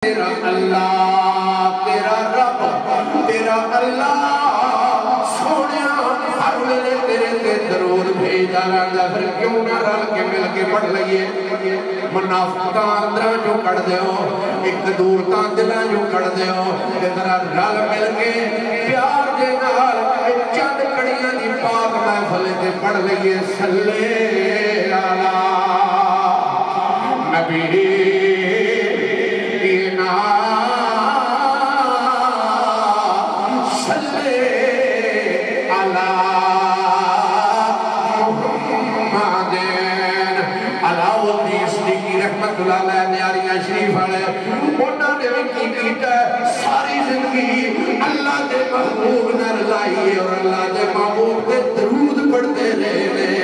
تیرا اللہ تیرا رب تیرا اللہ سونیا ہر ویلے تیرے تے درود بھیجدا رہندا پھر کیوں نہ رل کے مل کے پڑھ لئیے منافقاں اندراں جو کڑ دیو ایک دور تاں دلاں جو کڑ دیو تے ذرا رل مل کے پیار دے نال چند کڑیاں دی پاک محفل تے پڑھ لئیے صلی علی نبی شریف والے انہوں نے بھی کی کیتا ساری زندگی اللہ دے محبوب نہ رلائیے اور اللہ دے محبوب دے درود پڑھتے رہے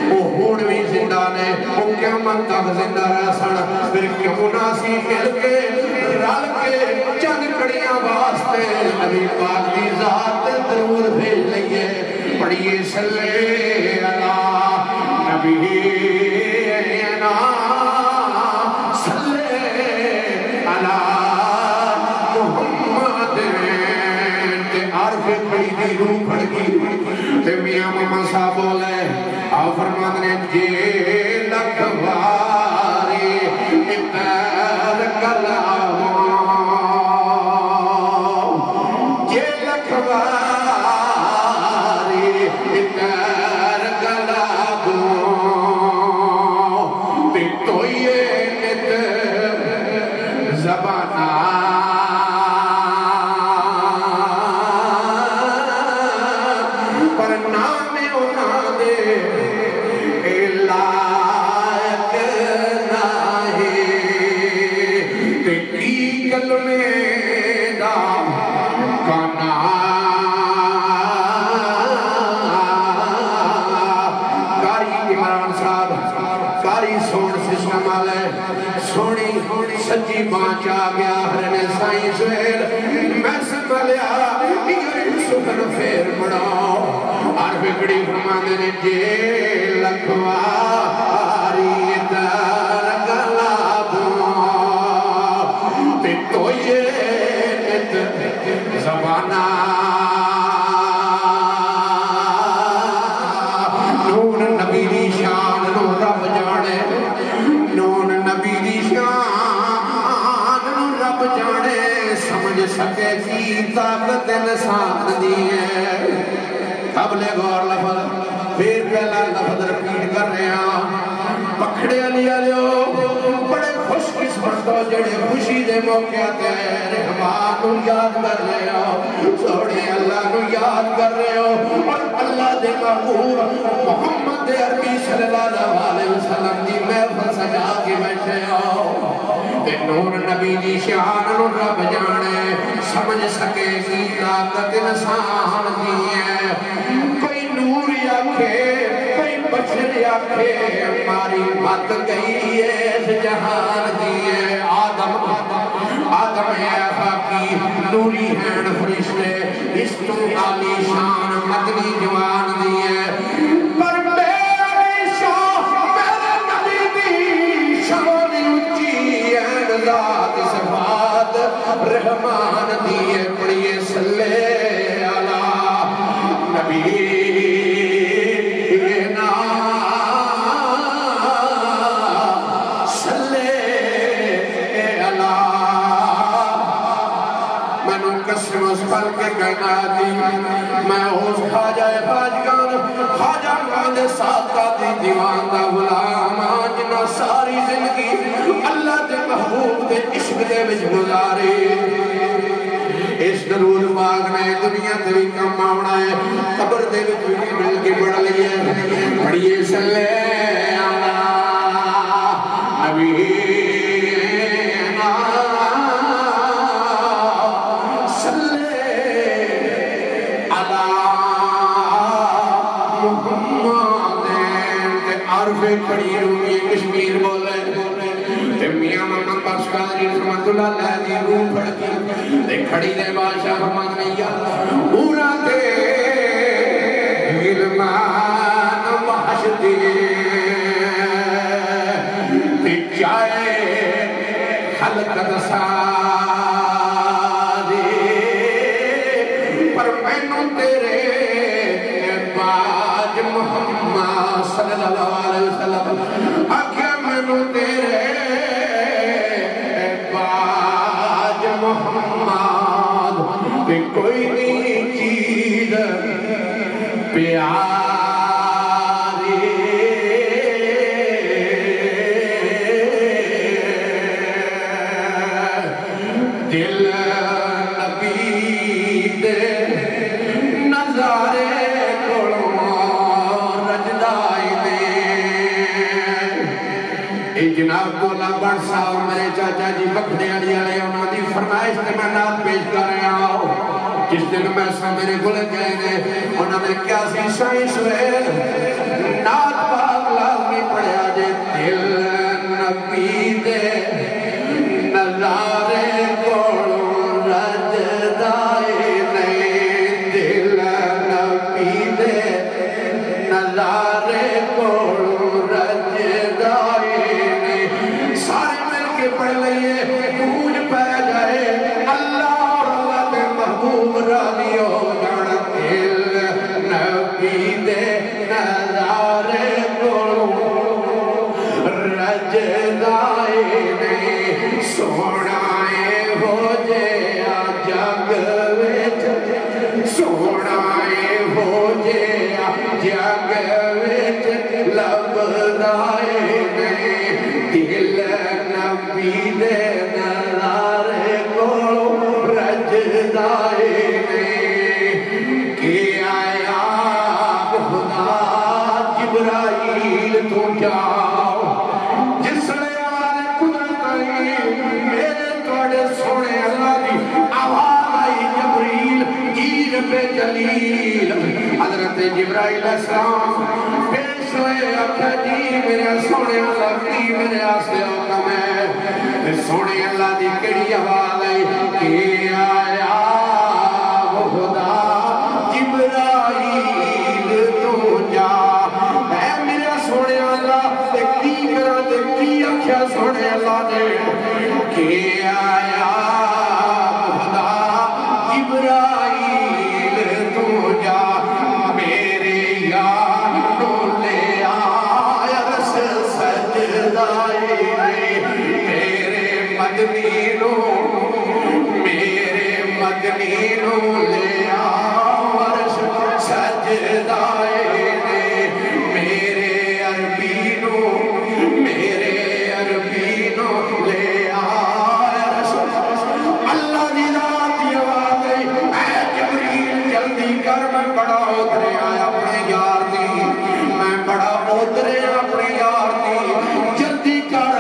وہ ہون بھی زندہ نے وہ قیامت تک زندہ رہ سن پھر کیوں نہ سی مل کے رل کے چند کڑیاں واسطے نبی پاک دی ذات دے درود بھیج لئیے پڑھیے صلی علی نبی روح پڑ گئی تے میاں ماما صاحب بولے آؤ فرمان نے جے لکھواری اتر کلام جے لکھواری اتر کلام تے تو یہ نت زبانہ سچی بانچ آگیا ہرنے سائیں سویل میں سنبھلیا یہ سکن پھر بڑھاؤ اور بگڑی فرمانے نے جے لکھواری در گلابوں تے تو یہ نت زبانہ نون نبی دی شان نو رب جانے نون نبی دی شان جانے سمجھ سکے کی طاقت انسان دی ہے قبل غور لفظ پھر پہلا لفظ رپیٹ کر رہے ہیں پکھڑے علی علیو بڑے خوش قسمت ہو جڑے خوشی دے موقع تے رحمان نو یاد کر رہے ہو سوڑے اللہ نو یاد کر رہے ہو اور اللہ دے محبوب محمد عربی صلی اللہ علیہ وسلم دی محفل سجا کے بیٹھے ہو نور نبی دی شان نو رب جانے سمجھ سکے کی طاقت انسان دی ہے کوئی نور آکھے کوئی بشر آکھے ہماری مت گئی ہے اس جہان دی ہے آدم ہے خاکی نوری ہیں فرشتے اس تو عالی شان مدنی جوان دی ہے پر میری شان میرے نبی دی شان اچھی ذات صفات رحمان دیئے پڑھئے صلی علی نبی صلی علی میں نو قسم اس پل کے کہنا دی میں اس خواجہ خواجگان خواجہ ماندے ساتھا دی دیوان دا غلام جنہ ساری زندگی اللہ دے محبوب دے عشق دے وچ گزارے اس درود پاک نے دنیا تے بھی کم آونا ہے قبر دے وچ بھی مل کے پڑھ لئے پڑھیے صلی علی نبی صلی علی محمد عرف پڑھی روی کشمیر بولے میاں محمد بخشکاری رحمت اللہ علیہ دی روح پڑھ کی تے کھڑی دے بادشاہ فرمان نے یا پورا تے علمان وحشتی تے چائے خلقت ساری پر مینوں تیرے باج محمد صلی اللہ علیہ وسلم آکھیا مینوں تیرے باج محمد تے کوئی نہیں چیز پیاری دل نبی دے نظارے جناب کولا بڑھ صاحب میرے چاچا جی بکھڑے علی علیہ انہوں دی فرمائش تے میں نات پیش کر رہا ہوں جس دن میں سا میرے گلے گئے نے انہوں نے کیا سی شاہی سویر نات پاک لازمی پڑھیا جے دل نبی دے نظارے کوڑوں رج دائے نہیں دل نبی دے نظارے کوڑوں رج دائے سارے مل کے پڑھ لئیے گونج پہ جائے اللہ اور اللہ کے محبوب راضی ہو جانا دل نبی دے نظارے کو رج دائے نہیں سونائے ہو جیا جگ وچ سونائے ہو جیا جگ وچ لب دائے نہیں دل نبی دے نظارے کو رج دائے کہ آیا خدا جبرائیل تو جاؤ جس لے آنے قدرت آئی میرے توڑے سونے اللہ دی آواز آئی جبریل گیر پہ جلیل حضرت جبرائیل السلام پیش ہوئے اپنے جی میرے سونے اللہ کی میرے آسے حکم ہے سونے اللہ دی کڑی آواز ہے کہ آیا وہ خدا جبرائیل تو جا اے میرے سونے اللہ تے کی کرا تے کی اکھیا سونے اللہ نے کہ آیا وہ خدا جبرائیل تو جا میرے یار نو لے آیا رس سجدائے میرے مدنینوں لے آؤ عرش سجدائے میرے عربینوں لے آؤ عرش اللہ دی ذات یہ آواز ہے اے جبریل جلدی کر میں بڑا ادھرے آیا اپنے یار دی میں بڑا ادھرے اپنے یار دی جلدی کر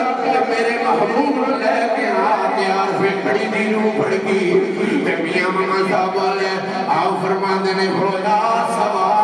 میرے محبوب لے کے آتے عارفِ کھڑی دینوں پڑھ گی تے میاں ماما صاحب والے آؤ فرما دینے خدا سوال